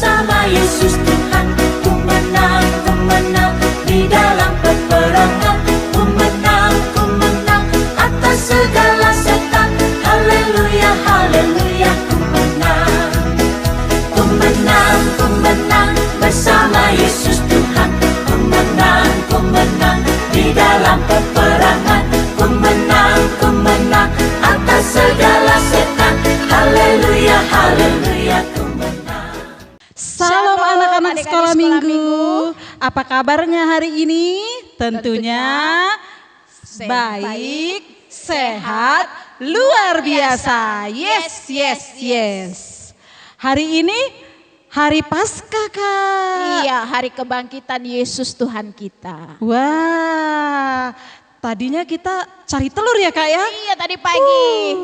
bersama Yesus Tuhan. Ku menang di dalam peperangan. Ku menang atas segala setan. Haleluya, haleluya, ku menang bersama Yesus Tuhan. Ku menang di dalam peperangan. Ku menang atas segala setan. Haleluya, haleluya, ku menang. Salam anak-anak sekolah minggu. Apa kabarnya hari ini? Tentunya baik, sehat, luar biasa. Yes, yes, yes. Hari ini hari Paskah, Kak. Iya, hari kebangkitan Yesus Tuhan kita. Wah, tadinya kita cari telur ya, Kak ya? Iya, tadi pagi.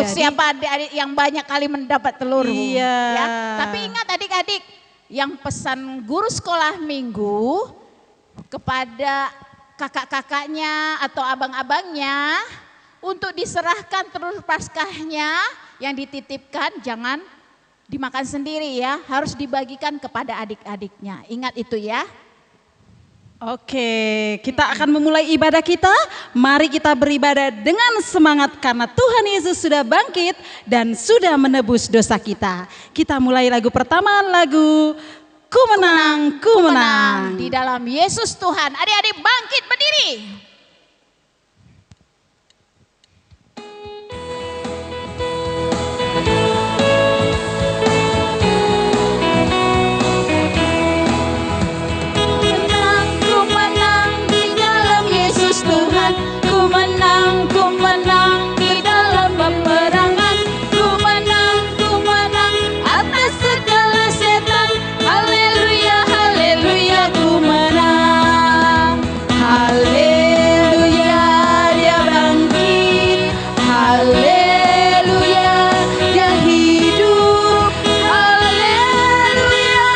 jadi- Siapa adik-adik yang banyak kali mendapat telur? Iya. Ya. Tapi ingat adik-adik, yang pesan guru sekolah minggu kepada kakak-kakaknya atau abang-abangnya untuk diserahkan telur Paskahnya yang dititipkan jangan dimakan sendiri ya, harus dibagikan kepada adik-adiknya. Ingat itu ya. Oke, kita akan memulai ibadah kita. Mari kita beribadah dengan semangat karena Tuhan Yesus sudah bangkit dan sudah menebus dosa kita. Kita mulai lagu pertama, lagu Ku Menang, Ku Menang. Di dalam Yesus Tuhan. Adik-adik bangkit berdiri. Ku menang di dalam Yesus Tuhan. Ku menang di dalam peperangan. Ku menang atas segala setan. Haleluya, haleluya, ku menang. Haleluya, dia bangkit. Haleluya, dia hidup. Haleluya,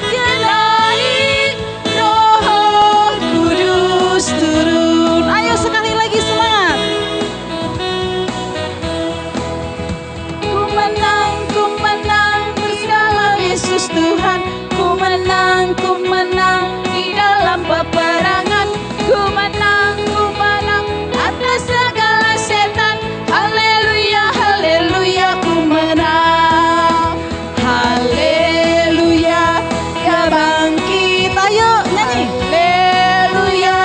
dia naik. Roh Kudus turun. Ayo sekali lagi semangat. Ku menang di dalam Yesus Tuhan. Ku menang di dalam peperangan. Ku menang atas segala setan. Haleluya, haleluya, ku menang. Haleluya, dia bangkit. Ayo nyanyi. Haleluya,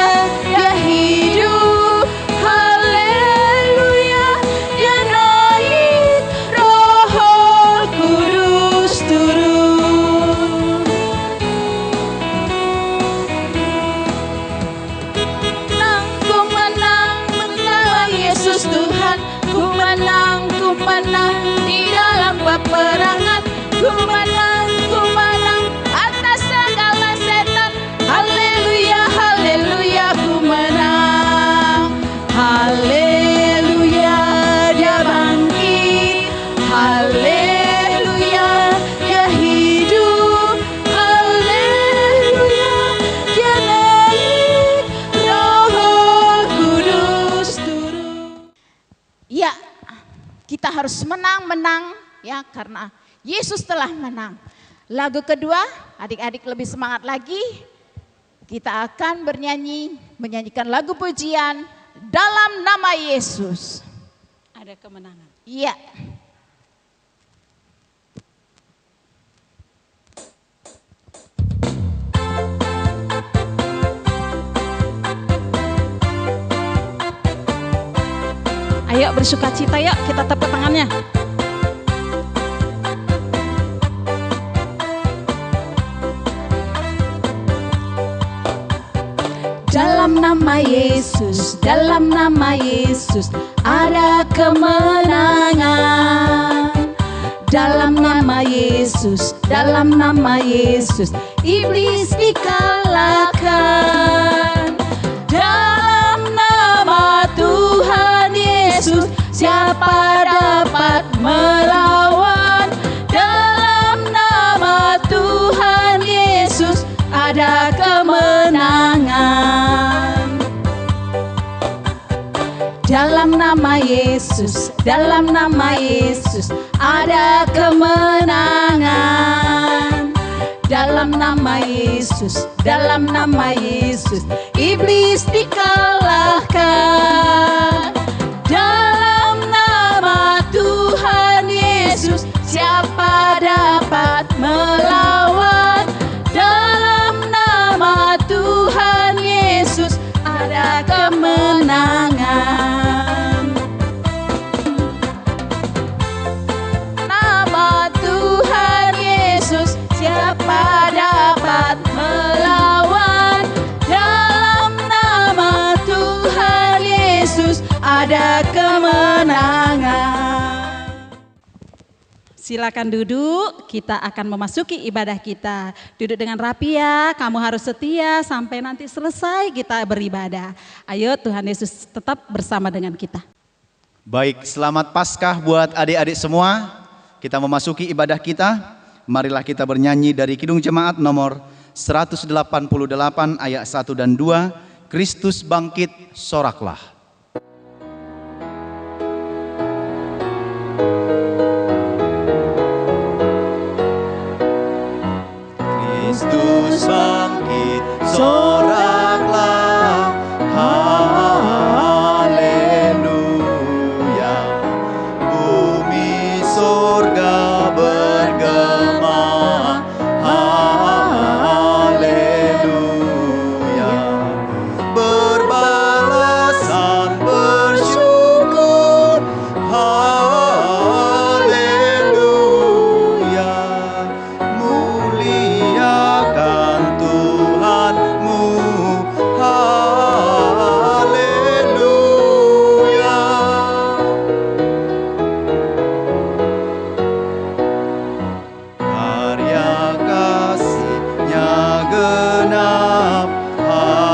dia hidup. Haleluya, dia naik. Roh Kudus turun. Ku menang dalam Yesus Tuhan. Ku menang di dalam peperangan. Ku menang atas segala setan. Haleluya, haleluya, ku menang. Haleluya, dia bangkit. Haleluya, dia hidup. Haleluya, dia naik. Roh Kudus turun. Ya, kita harus menang ya karena Yesus telah menang. Lagu kedua, adik-adik lebih semangat lagi. Kita akan menyanyikan lagu pujian dalam nama Yesus. Ada kemenangan. Iya. Ayo bersuka cita yuk, kita tepuk tangannya. Dalam nama Yesus ada kemenangan. Dalam nama Yesus iblis dikalahkan. Dalam nama Tuhan Yesus siapa dapat melawan? Dalam nama Tuhan Yesus ada kemenangan. Dalam nama Yesus ada kemenangan. nama Yesus, dalam nama Yesus, iblis dikalahkan. Dalam nama Tuhan Yesus, siapa dapat melawan? Dalam nama Tuhan Yesus, ada kemenangan. Nama Tuhan Yesus, siapa dapat melawan? Dalam nama Tuhan Yesus, ada kemenangan. Silakan duduk, kita akan memasuki ibadah kita. Duduk dengan rapi ya, kamu harus setia sampai nanti selesai kita beribadah. Ayo, Tuhan Yesus tetap bersama dengan kita. Baik, selamat Paskah buat adik-adik semua. Kita memasuki ibadah kita. Marilah kita bernyanyi dari Kidung Jemaat nomor 188 ayat 1 dan 2. Kristus bangkit, soraklah. Kristus bangkit, soraklah, haleluya. Bumi surga bergema, haleluya. Berbalasan bersyukur, haleluya. Muliakan Tuhanmu, haleluya. Karya kasih-Nya genap, haleluya.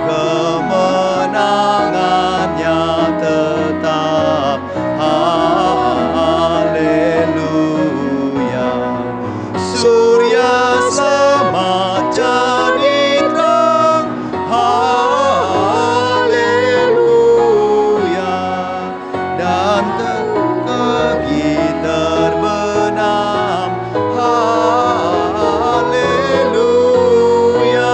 Kemenangannya tetap, haleluya. Surya selamat jadi terang, haleluya. Dan kaki terbenam, haleluya.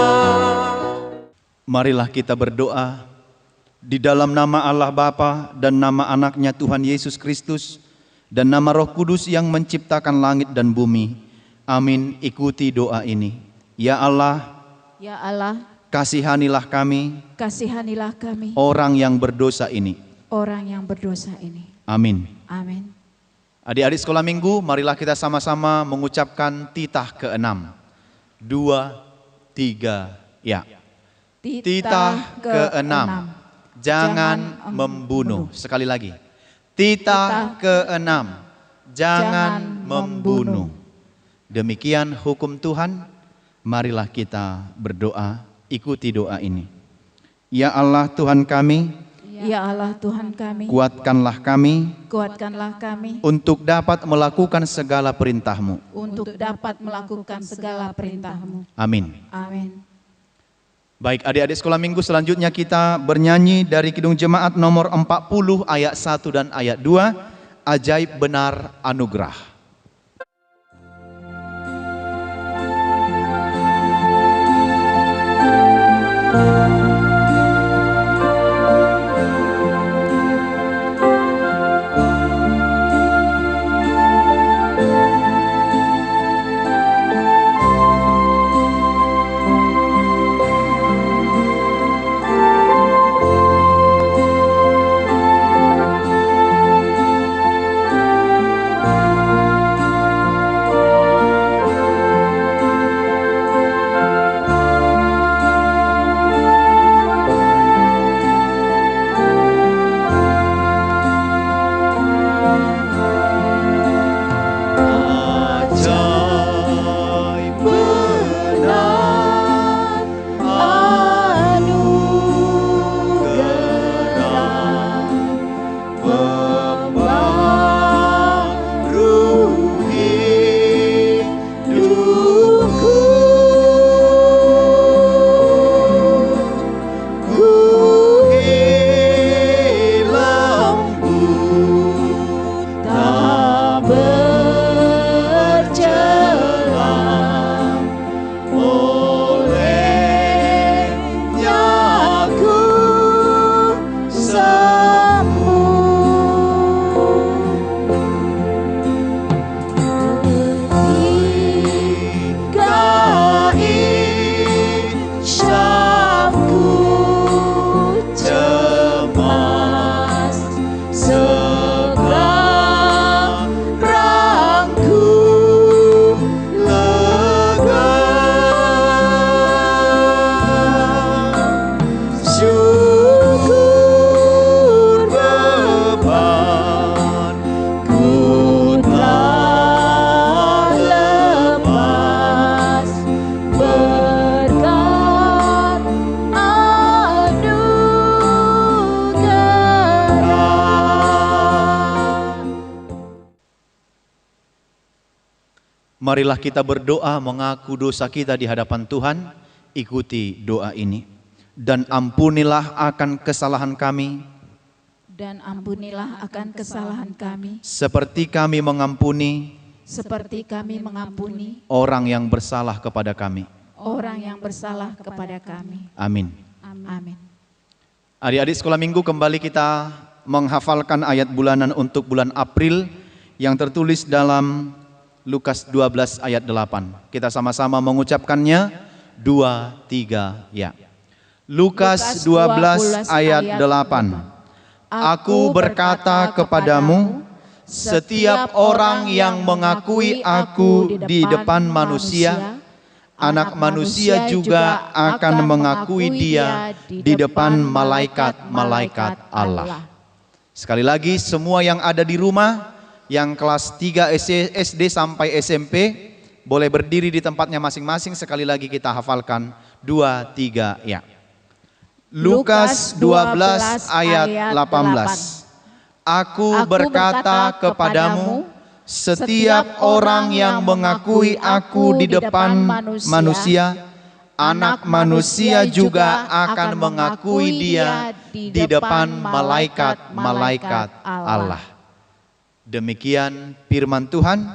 Marilah kita berdoa di dalam nama Allah Bapa dan nama anaknya Tuhan Yesus Kristus dan nama Roh Kudus yang menciptakan langit dan bumi. Amin. Ikuti doa ini. Ya Allah, Ya Allah, kasihanilah kami, kasihanilah kami, orang yang berdosa ini. orang yang berdosa ini. Amin. Amin. Adik-adik sekolah minggu, marilah kita sama-sama mengucapkan titah ke-6. 2, 3, ya. Titah ke-6. Jangan membunuh. Sekali lagi. Titah ke-6. Jangan membunuh. Demikian hukum Tuhan. Marilah kita berdoa. Ikuti doa ini. Ya Allah Tuhan kami, Ya Allah Tuhan kami, kuatkanlah kami kuatkanlah kami untuk dapat melakukan segala perintah-Mu. untuk dapat melakukan segala perintah-Mu. Amin. Amin. Baik, adik-adik sekolah minggu, selanjutnya kita bernyanyi dari Kidung Jemaat nomor 40 ayat 1 dan ayat 2, Ajaib Benar Anugerah. Marilah kita berdoa mengaku dosa kita di hadapan Tuhan. Ikuti doa ini. Dan ampunilah akan kesalahan kami, dan ampunilah akan kesalahan kami, seperti kami mengampuni orang yang bersalah kepada kami. Amin. Amin. Adik-adik sekolah minggu, kembali kita menghafalkan ayat bulanan untuk bulan April yang tertulis dalam Lukas 12 ayat 8. Kita sama-sama mengucapkannya 2, 3, ya. Lukas 12 ayat 8. Aku berkata kepadamu, setiap orang yang mengakui aku di depan manusia, Anak Manusia juga akan mengakui dia di depan malaikat-malaikat Allah. Sekali lagi, semua yang ada di rumah, yang kelas 3 SD sampai SMP, boleh berdiri di tempatnya masing-masing. Sekali lagi kita hafalkan 2, 3, ya. Lukas 12 ayat 18. Aku berkata kepadamu, setiap orang yang mengakui aku di depan manusia, Anak Manusia juga akan mengakui dia di depan malaikat-malaikat Allah. Demikian firman Tuhan.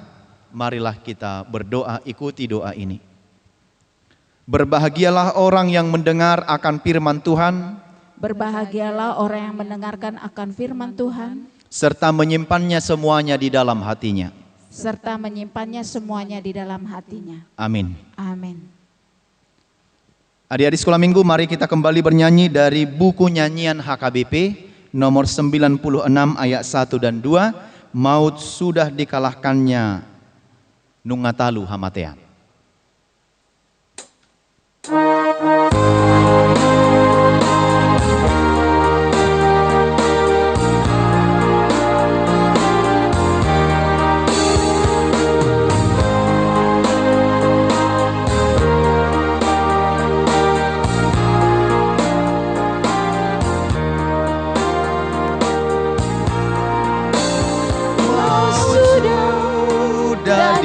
Marilah kita berdoa, ikuti doa ini. Berbahagialah orang yang mendengar akan firman Tuhan, Berbahagialah orang yang mendengarkan akan firman Tuhan, serta menyimpannya semuanya di dalam hatinya. Amin. Amin. Adik-adik sekolah minggu, mari kita kembali bernyanyi dari buku nyanyian HKBP nomor 96 ayat 1 dan 2. Maut sudah dikalahkannya, Nungatalu Hamatea.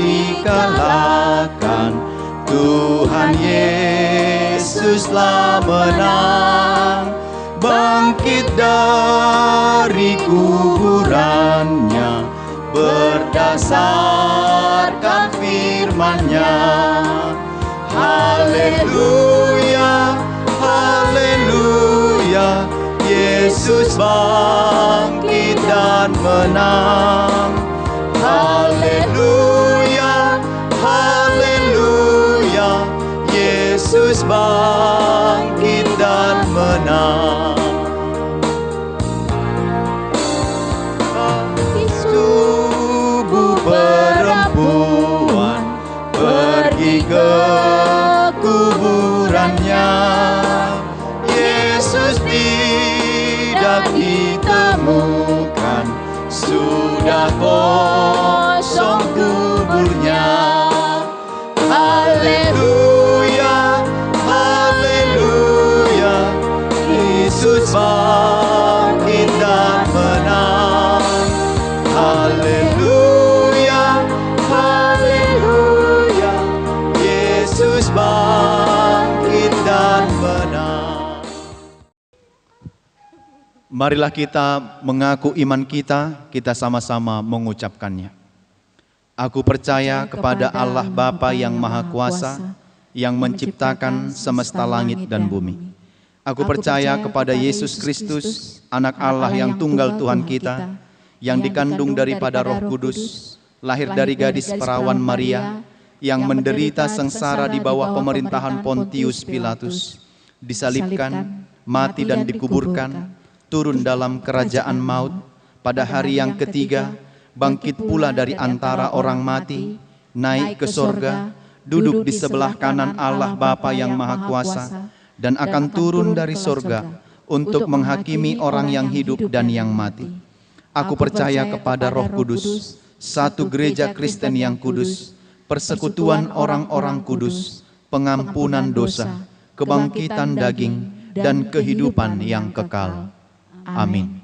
Dikalahkan, Tuhan Yesuslah menang, bangkit dari kuburannya berdasarkan firman-Nya. Haleluya, haleluya, Yesus bangkit dan menang. Haleluya, haleluya, Yesus bangkit dan menang. Tubuh perempuan pergi ke kuburannya, Yesus tidak ditemukan, sudah kosong kuburnya. Haleluya, haleluya, Yesus bangkit dan menang. Haleluya, haleluya, Yesus bangkit dan menang. Marilah kita mengaku iman kita, kita sama-sama mengucapkannya. Aku percaya kepada Allah Bapa yang Maha Kuasa, yang menciptakan semesta langit dan bumi. Aku percaya kepada Yesus Kristus, Anak Allah yang tunggal Tuhan kita, yang dikandung daripada Roh Kudus, lahir dari gadis perawan Maria, yang menderita sengsara di bawah pemerintahan Pontius Pilatus, disalibkan, mati dan dikuburkan, turun dalam kerajaan maut, pada hari yang ketiga, bangkit pula dari antara orang mati, naik ke sorga, duduk di sebelah kanan Allah Bapa yang Maha Kuasa, dan akan turun dari sorga untuk menghakimi orang yang hidup dan yang mati. Aku percaya kepada Roh Kudus, satu gereja Kristen yang kudus, persekutuan orang-orang kudus, pengampunan dosa, kebangkitan daging, dan kehidupan yang kekal. Amin.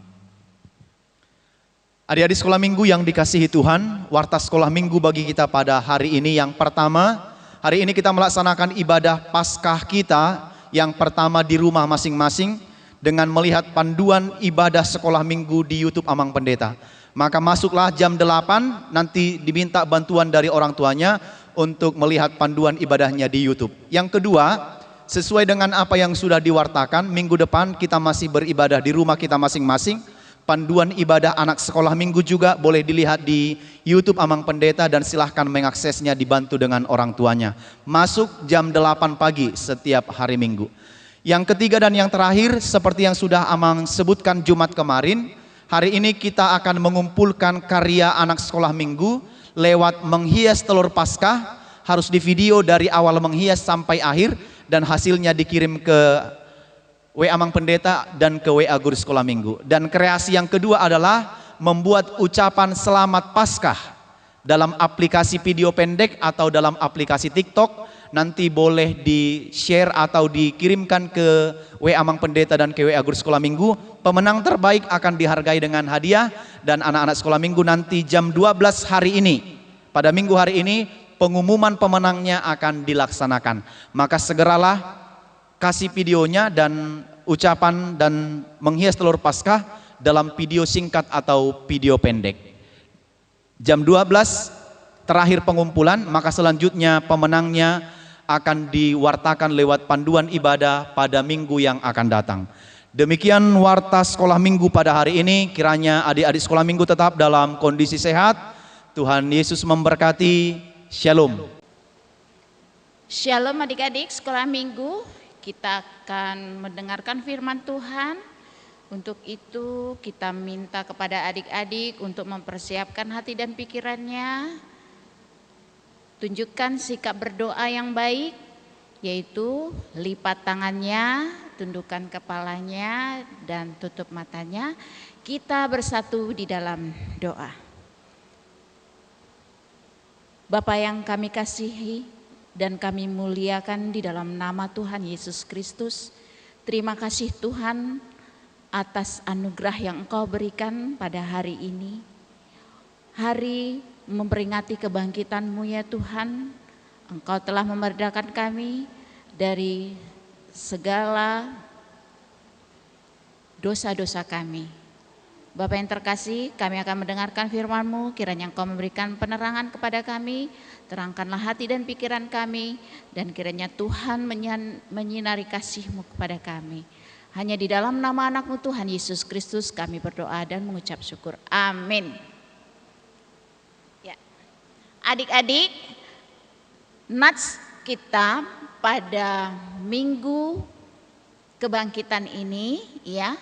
Adik-adik sekolah minggu yang dikasihi Tuhan, warta sekolah minggu bagi kita pada hari ini yang pertama, hari ini kita melaksanakan ibadah Paskah kita yang pertama di rumah masing-masing dengan melihat panduan ibadah sekolah minggu di YouTube Amang Pendeta. Maka masuklah jam 8, nanti diminta bantuan dari orang tuanya untuk melihat panduan ibadahnya di YouTube. Yang kedua, sesuai dengan apa yang sudah diwartakan, minggu depan kita masih beribadah di rumah kita masing-masing. Panduan ibadah anak sekolah minggu juga boleh dilihat di YouTube Amang Pendeta dan silahkan mengaksesnya dibantu dengan orang tuanya. Masuk jam 8 pagi setiap hari minggu. Yang ketiga dan yang terakhir, seperti yang sudah Amang sebutkan Jumat kemarin, hari ini kita akan mengumpulkan karya anak sekolah minggu lewat menghias telur Paskah. Harus di video dari awal menghias sampai akhir dan hasilnya dikirim ke WA Amang Pendeta dan ke WA Guru Sekolah Minggu. Dan kreasi yang kedua adalah membuat ucapan selamat Paskah dalam aplikasi video pendek atau dalam aplikasi TikTok. Nanti boleh di-share atau dikirimkan ke WA Amang Pendeta dan ke WA Guru Sekolah Minggu. Pemenang terbaik akan dihargai dengan hadiah dan anak-anak sekolah minggu nanti jam 12 hari ini. Pada minggu hari ini pengumuman pemenangnya akan dilaksanakan. Maka segeralah kasih videonya dan ucapan dan menghias telur Paskah dalam video singkat atau video pendek. Jam 12 terakhir pengumpulan, maka selanjutnya pemenangnya akan diwartakan lewat panduan ibadah pada minggu yang akan datang. Demikian warta sekolah minggu pada hari ini. Kiranya adik-adik sekolah minggu tetap dalam kondisi sehat. Tuhan Yesus memberkati. Shalom. Shalom adik-adik sekolah minggu. Kita akan mendengarkan firman Tuhan. Untuk itu kita minta kepada adik-adik untuk mempersiapkan hati dan pikirannya. Tunjukkan sikap berdoa yang baik, yaitu lipat tangannya, tundukkan kepalanya, dan tutup matanya. Kita bersatu di dalam doa. Bapa yang kami kasihi dan kami muliakan di dalam nama Tuhan Yesus Kristus. Terima kasih Tuhan atas anugerah yang Engkau berikan pada hari ini. Hari memperingati kebangkitan-Mu ya Tuhan. Engkau telah memerdekakan kami dari segala dosa-dosa kami. Bapa yang terkasih, kami akan mendengarkan firman-Mu, kiranya Engkau memberikan penerangan kepada kami, terangkanlah hati dan pikiran kami, dan kiranya Tuhan menyinari kasih-Mu kepada kami. Hanya di dalam nama anak-Mu Tuhan Yesus Kristus kami berdoa dan mengucap syukur. Amin. Ya. Adik-adik, nats kita pada minggu kebangkitan ini ya,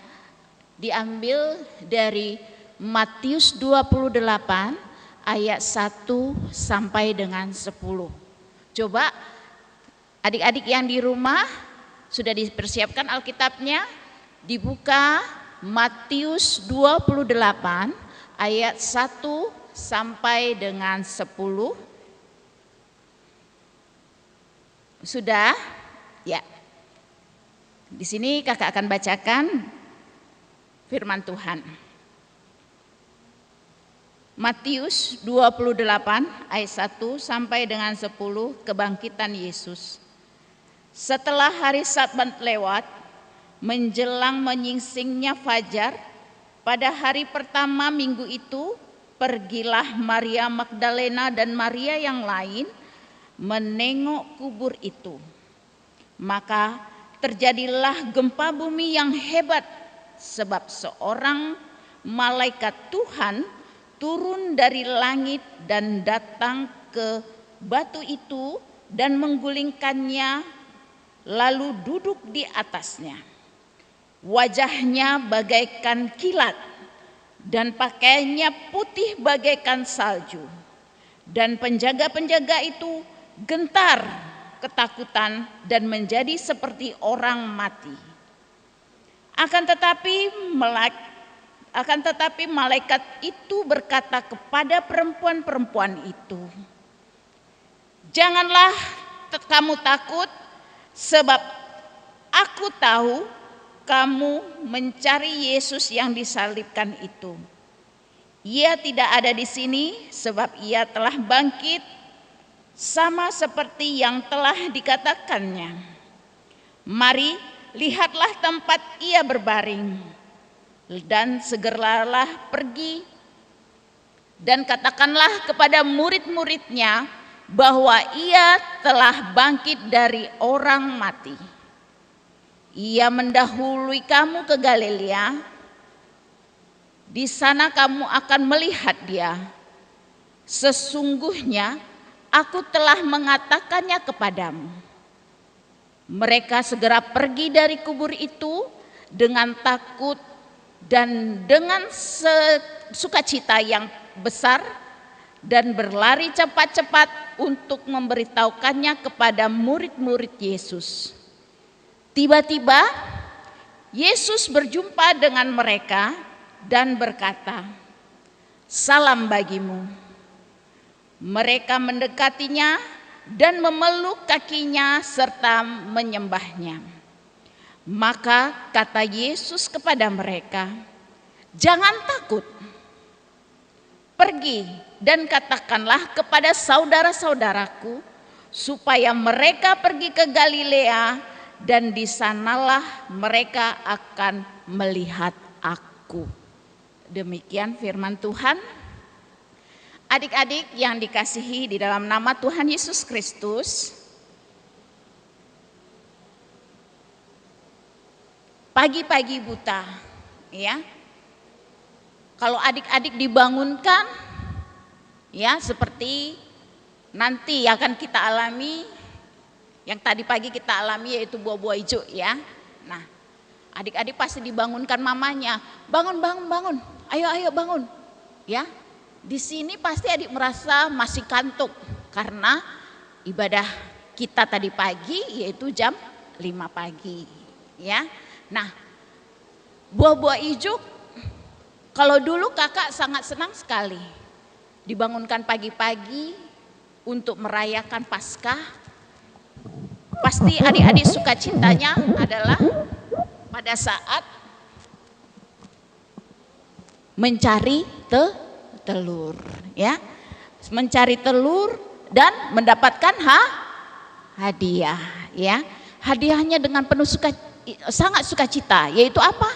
diambil dari Matius 28 ayat 1 sampai dengan 10. Coba adik-adik yang di rumah sudah dipersiapkan Alkitabnya, dibuka Matius 28 ayat 1 sampai dengan 10. Sudah? Ya. Di sini kakak akan bacakan firman Tuhan. Matius 28 ayat 1 sampai dengan 10, kebangkitan Yesus. Setelah hari Sabat lewat, menjelang menyingsingnya fajar, pada hari pertama minggu itu, pergilah Maria Magdalena dan Maria yang lain menengok kubur itu. Maka terjadilah gempa bumi yang hebat, sebab seorang malaikat Tuhan turun dari langit dan datang ke batu itu dan menggulingkannya, lalu duduk di atasnya. Wajahnya bagaikan kilat dan pakaiannya putih bagaikan salju. Dan penjaga-penjaga itu gentar ketakutan dan menjadi seperti orang mati. Akan tetapi malaikat itu berkata kepada perempuan-perempuan itu, "Janganlah kamu takut, sebab aku tahu kamu mencari Yesus yang disalibkan itu. Ia tidak ada di sini sebab ia telah bangkit, sama seperti yang telah dikatakannya. Mari, lihatlah tempat ia berbaring, dan segeralah pergi dan katakanlah kepada murid-muridnya bahwa ia telah bangkit dari orang mati. Ia mendahului kamu ke Galilea. Di sana kamu akan melihat dia. Sesungguhnya aku telah mengatakannya kepadamu. Mereka segera pergi dari kubur itu dengan takut dan dengan sukacita yang besar, dan berlari cepat-cepat untuk memberitahukannya kepada murid-murid Yesus. Tiba-tiba Yesus berjumpa dengan mereka dan berkata, "Salam bagimu." Mereka mendekatinya dan memeluk kakinya serta menyembahnya. Maka kata Yesus kepada mereka, "Jangan takut. Pergi dan katakanlah kepada saudara-saudaraku supaya mereka pergi ke Galilea, dan di sanalah mereka akan melihat aku." Demikian firman Tuhan. Adik-adik yang dikasihi di dalam nama Tuhan Yesus Kristus, pagi-pagi buta, ya. Kalau adik-adik dibangunkan, ya, seperti nanti akan kita alami, yang tadi pagi kita alami, yaitu buah-buah hijau, ya. Nah, adik-adik pasti dibangunkan mamanya, "Bangun, bangun, bangun. Ayo bangun." Ya. Di sini pasti adik merasa masih kantuk karena ibadah kita tadi pagi yaitu jam 5 pagi, ya. Nah, buah-buah hijau kalau dulu kakak sangat senang sekali dibangunkan pagi-pagi untuk merayakan Paskah. Pasti adik-adik suka cintanya adalah pada saat mencari telur, ya, mencari telur dan mendapatkan hadiah, ya. Hadiahnya dengan penuh sangat sukacita, yaitu apa?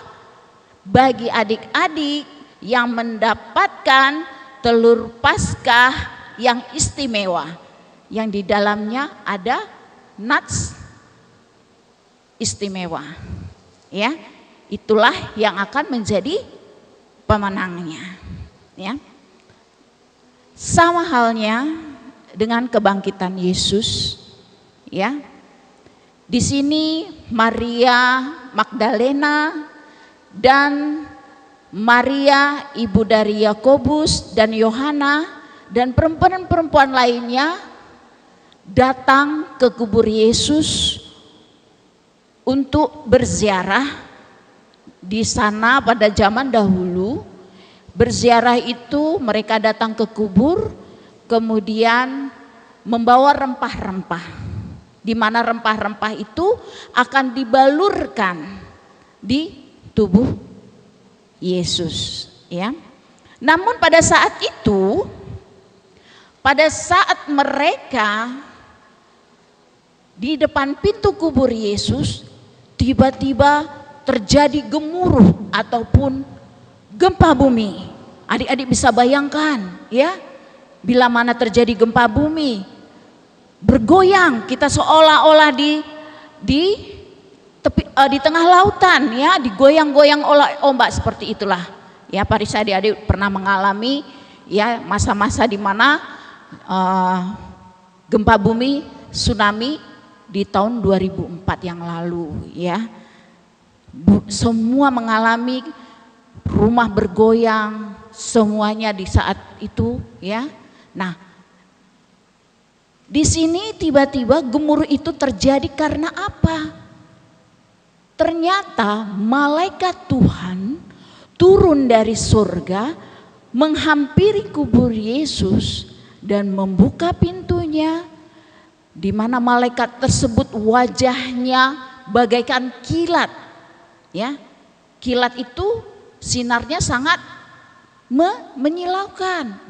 Bagi adik-adik yang mendapatkan telur Paskah yang istimewa, yang di dalamnya ada nuts istimewa, ya. Itulah yang akan menjadi pemenangnya, ya. Sama halnya dengan kebangkitan Yesus, ya. Di sini Maria Magdalena dan Maria ibu dari Yakobus dan Yohana dan perempuan-perempuan lainnya datang ke kubur Yesus untuk berziarah. Di sana pada zaman dahulu berziarah itu mereka datang ke kubur, kemudian membawa rempah-rempah, di mana rempah-rempah itu akan dibalurkan di tubuh Yesus, ya. Namun pada saat itu, pada saat mereka di depan pintu kubur Yesus, tiba-tiba terjadi gemuruh ataupun gempa bumi. Adik-adik bisa bayangkan, ya, bila mana terjadi gempa bumi, bergoyang, kita seolah-olah di tengah lautan, ya, digoyang-goyang oleh ombak seperti itulah. Ya, Parisa adik-adik pernah mengalami, ya, masa-masa di mana gempa bumi, tsunami di tahun 2004 yang lalu, ya. Semua mengalami rumah bergoyang, semuanya di saat itu, ya. Nah, di sini tiba-tiba gemuruh itu terjadi karena apa? Ternyata malaikat Tuhan turun dari surga, menghampiri kubur Yesus dan membuka pintunya, di mana malaikat tersebut wajahnya bagaikan kilat. Ya, kilat itu sinarnya sangat menyilaukan.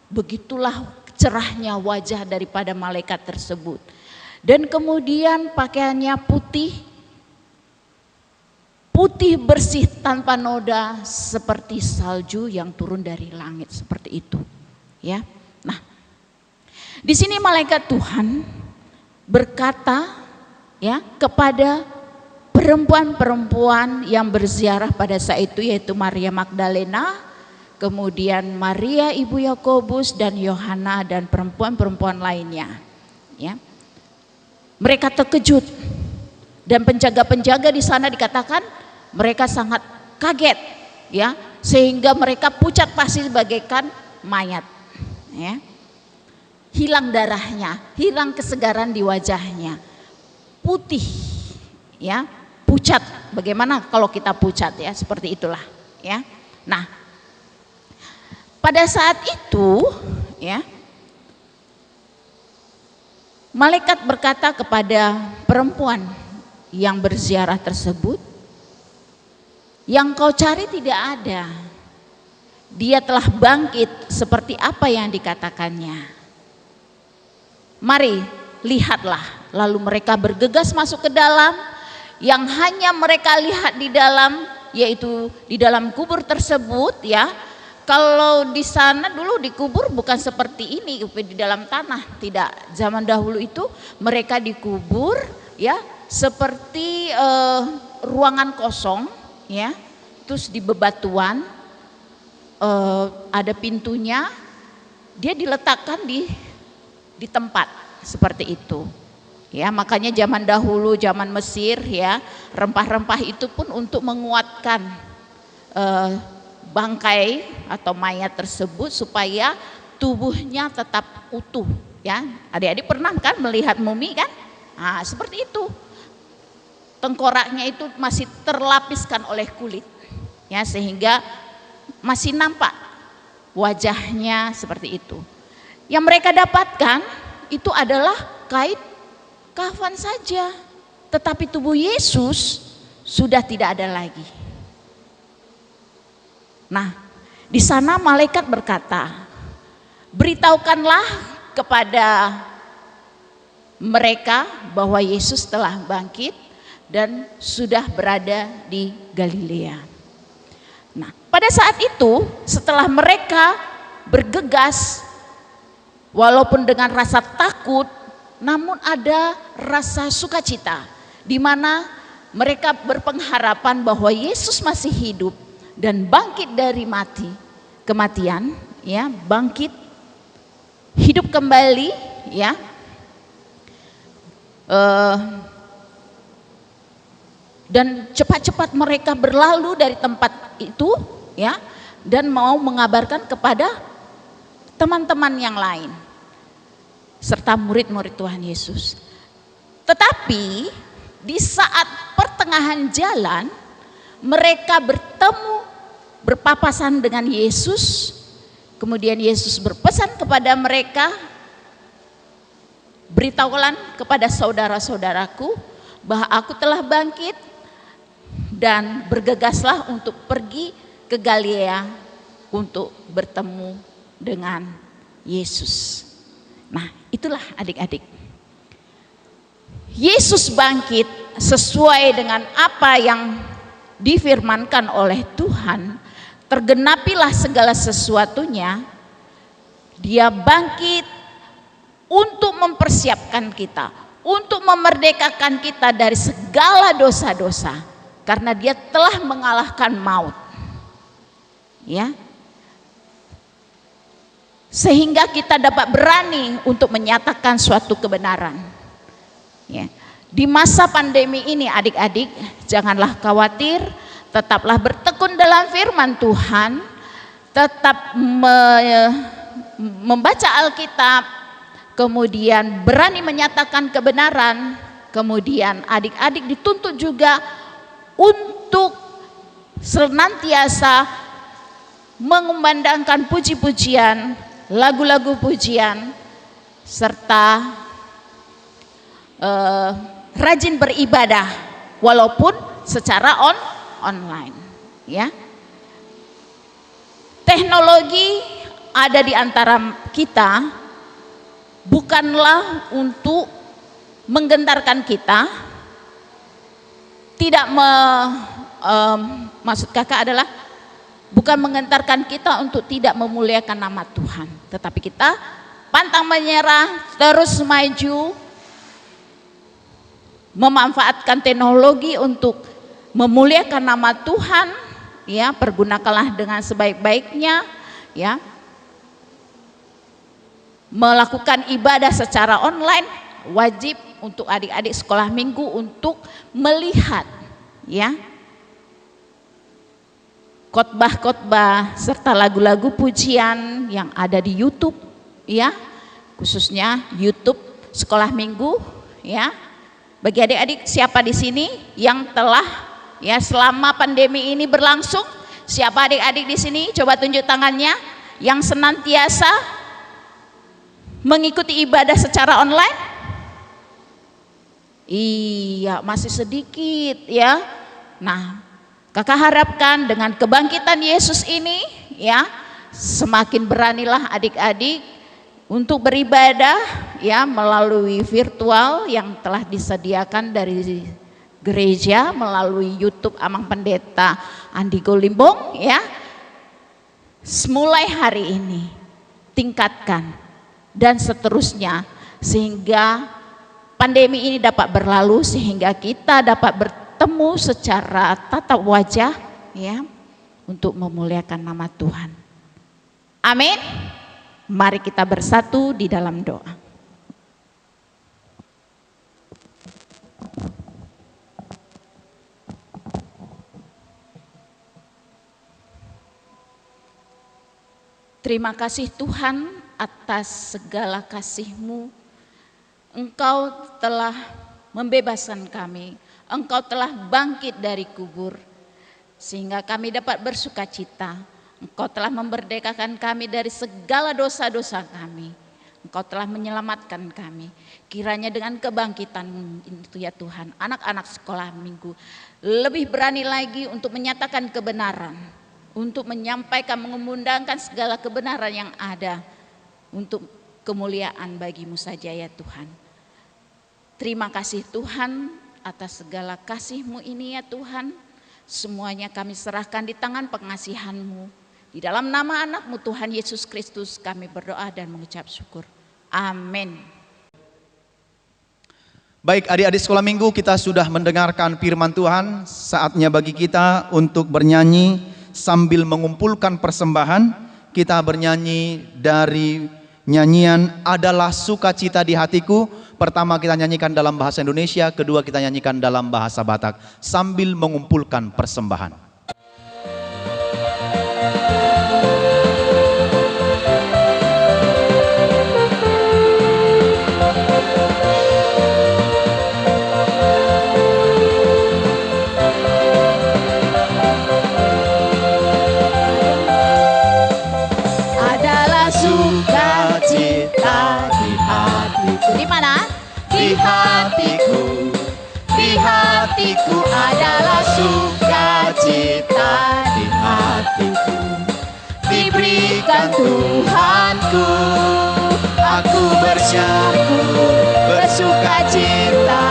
Begitulah cerahnya wajah daripada malaikat tersebut. Dan kemudian pakaiannya putih bersih tanpa noda seperti salju yang turun dari langit, seperti itu. Ya. Nah, di sini malaikat Tuhan berkata ya kepada perempuan-perempuan yang berziarah pada saat itu, yaitu Maria Magdalena, kemudian Maria ibu Yakobus dan Yohana dan perempuan-perempuan lainnya. Ya. Mereka terkejut dan penjaga-penjaga di sana dikatakan mereka sangat kaget, ya, sehingga mereka pucat pasti bagaikan mayat. Ya. Hilang darahnya, hilang kesegaran di wajahnya, putih, ya, pucat. Bagaimana kalau kita pucat, ya, seperti itulah, ya. Nah, pada saat itu, ya, malaikat berkata kepada perempuan yang berziarah tersebut, yang kau cari tidak ada, dia telah bangkit seperti apa yang dikatakannya. Mari lihatlah. Lalu mereka bergegas masuk ke dalam. Yang hanya mereka lihat di dalam, yaitu di dalam kubur tersebut, ya. Kalau di sana dulu dikubur bukan seperti ini, di dalam tanah, tidak. Zaman dahulu itu mereka dikubur, ya, seperti ruangan kosong, ya. Terus di bebatuan, ada pintunya, dia diletakkan di tempat seperti itu. Ya, makanya zaman dahulu, zaman Mesir, ya, rempah-rempah itu pun untuk menguatkan bangkai atau mayat tersebut supaya tubuhnya tetap utuh, ya. Adik-adik pernah kan melihat mumi kan? Nah, seperti itu. Tengkoraknya itu masih terlapiskan oleh kulit, ya, sehingga masih nampak wajahnya seperti itu. Yang mereka dapatkan itu adalah kain kafan saja, tetapi tubuh Yesus sudah tidak ada lagi. Nah, di sana malaikat berkata, beritahukanlah kepada mereka bahwa Yesus telah bangkit dan sudah berada di Galilea. Nah, pada saat itu setelah mereka bergegas, walaupun dengan rasa takut, namun ada rasa sukacita, di mana mereka berpengharapan bahwa Yesus masih hidup dan bangkit dari kematian, ya, bangkit, hidup kembali, ya. Dan cepat-cepat mereka berlalu dari tempat itu, ya, dan mau mengabarkan kepada teman-teman yang lain serta murid-murid Tuhan Yesus. Tetapi di saat pertengahan jalan mereka berpapasan dengan Yesus. Kemudian Yesus berpesan kepada mereka, beritahulah kepada saudara-saudaraku bahwa aku telah bangkit, dan bergegaslah untuk pergi ke Galilea untuk bertemu dengan Yesus. Nah, itulah adik-adik. Yesus bangkit sesuai dengan apa yang difirmankan oleh Tuhan. Tergenapilah segala sesuatunya. Dia bangkit untuk mempersiapkan kita, untuk memerdekakan kita dari segala dosa-dosa. Karena dia telah mengalahkan maut. Ya. Sehingga kita dapat berani untuk menyatakan suatu kebenaran. Ya. Di masa pandemi ini adik-adik, janganlah khawatir, tetaplah bertekun dalam firman Tuhan, tetap membaca Alkitab, kemudian berani menyatakan kebenaran, kemudian adik-adik dituntut juga untuk senantiasa mengumandangkan puji-pujian, lagu-lagu pujian, serta rajin beribadah walaupun secara online, ya. Teknologi ada di antara kita bukanlah untuk menggentarkan kita, maksud kakak adalah bukan menggentarkan kita untuk tidak memuliakan nama Tuhan, tetapi kita pantang menyerah, terus maju, memanfaatkan teknologi untuk memuliakan nama Tuhan, ya, pergunakanlah dengan sebaik-baiknya, ya. Melakukan ibadah secara online wajib untuk adik-adik sekolah minggu untuk melihat, ya, khotbah-khotbah serta lagu-lagu pujian yang ada di YouTube, ya, khususnya YouTube sekolah minggu, ya. Bagi adik-adik siapa di sini yang telah, ya, selama pandemi ini berlangsung, siapa adik-adik di sini coba tunjuk tangannya yang senantiasa mengikuti ibadah secara online? Iya, masih sedikit, ya. Nah, kakak harapkan dengan kebangkitan Yesus ini, ya, semakin beranilah adik-adik untuk beribadah, ya, melalui virtual yang telah disediakan dari gereja melalui YouTube Amang Pendeta Andi Golimbong, ya. Mulai hari ini tingkatkan dan seterusnya sehingga pandemi ini dapat berlalu, sehingga kita dapat bertemu secara tatap wajah, ya, untuk memuliakan nama Tuhan. Amin. Mari kita bersatu di dalam doa. Terima kasih Tuhan atas segala kasih-Mu. Engkau telah membebaskan kami, Engkau telah bangkit dari kubur, sehingga kami dapat bersuka cita. Engkau telah memerdekakan kami dari segala dosa-dosa kami. Engkau telah menyelamatkan kami. Kiranya dengan kebangkitan itu ya Tuhan, anak-anak sekolah minggu lebih berani lagi untuk menyatakan kebenaran, untuk menyampaikan, mengumandangkan segala kebenaran yang ada, untuk kemuliaan bagi-Mu saja ya Tuhan. Terima kasih Tuhan atas segala kasih-Mu ini ya Tuhan. Semuanya kami serahkan di tangan pengasihan-Mu. Di dalam nama anak-Mu Tuhan Yesus Kristus kami berdoa dan mengucap syukur. Amin. Baik adik-adik sekolah minggu, kita sudah mendengarkan firman Tuhan. Saatnya bagi kita untuk bernyanyi sambil mengumpulkan persembahan. Kita bernyanyi dari nyanyian Adalah Sukacita di Hatiku. Pertama kita nyanyikan dalam bahasa Indonesia, kedua kita nyanyikan dalam bahasa Batak sambil mengumpulkan persembahan. Hatiku adalah sukacita di hatiku, diberikan Tuhanku. Aku bersyukur, bersukacita,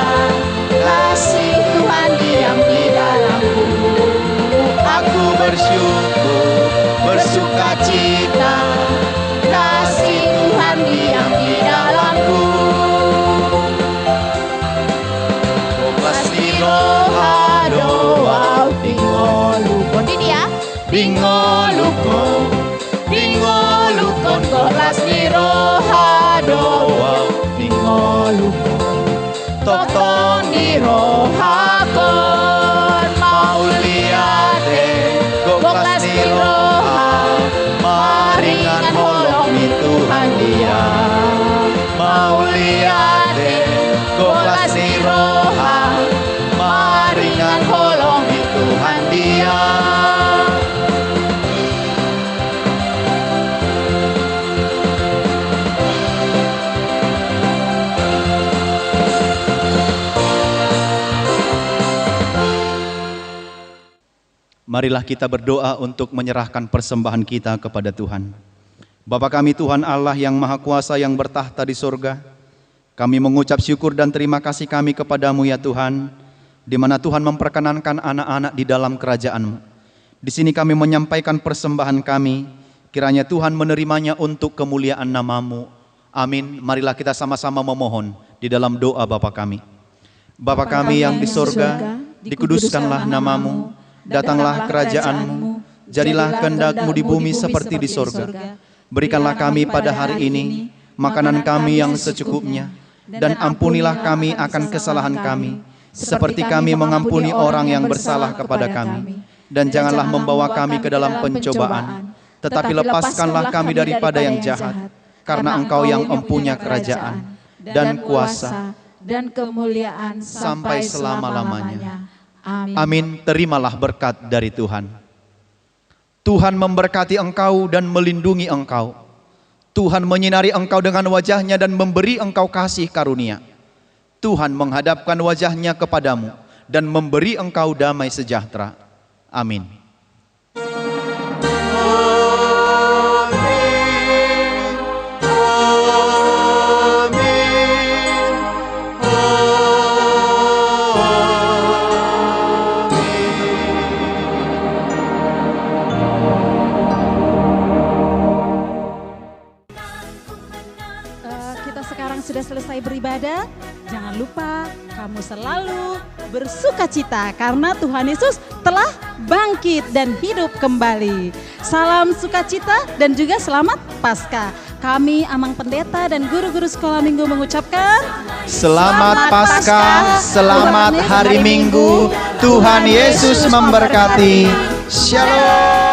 kasih Tuhan diam di dalamku. Aku bersyukur, bersukacita, kasih Tuhan diam di dalamku. Bingolukon kolas ni roha doa bingolukon tokton di roha kon mauliade kolas ni roha maringan holong ni Tuhan dia mauliade kolas ni roha maringan holong ni Tuhan dia. Marilah kita berdoa untuk menyerahkan persembahan kita kepada Tuhan. Bapa kami Tuhan Allah yang Maha Kuasa yang bertahta di sorga, kami mengucap syukur dan terima kasih kami kepadamu ya Tuhan, di mana Tuhan memperkenankan anak-anak di dalam kerajaan-Mu. Di sini kami menyampaikan persembahan kami, kiranya Tuhan menerimanya untuk kemuliaan nama-Mu. Amin. Marilah kita sama-sama memohon di dalam doa Bapa kami. Bapa kami yang di sorga, dikuduskanlah nama-Mu, datanglah kerajaan-Mu, jadilah kehendak-Mu di bumi seperti di sorga. Berikanlah kami pada hari ini makanan kami yang secukupnya, dan ampunilah kami akan kesalahan kami, seperti kami mengampuni orang yang bersalah kepada kami. Dan janganlah membawa kami ke dalam pencobaan, tetapi lepaskanlah kami daripada yang jahat, karena Engkau yang mempunyai kerajaan, dan kuasa, dan kemuliaan sampai selama-lamanya. Amin. Terimalah berkat dari Tuhan. Tuhan memberkati engkau dan melindungi engkau. Tuhan menyinari engkau dengan wajahnya dan memberi engkau kasih karunia. Tuhan menghadapkan wajahnya kepadamu dan memberi engkau damai sejahtera. Amin. Sudah selesai beribadah, jangan lupa kamu selalu bersukacita karena Tuhan Yesus telah bangkit dan hidup kembali. Salam sukacita dan juga selamat Paskah. Kami Amang Pendeta dan guru-guru sekolah minggu mengucapkan Selamat Paskah, selamat hari Minggu. Tuhan Yesus memberkati. Shalom.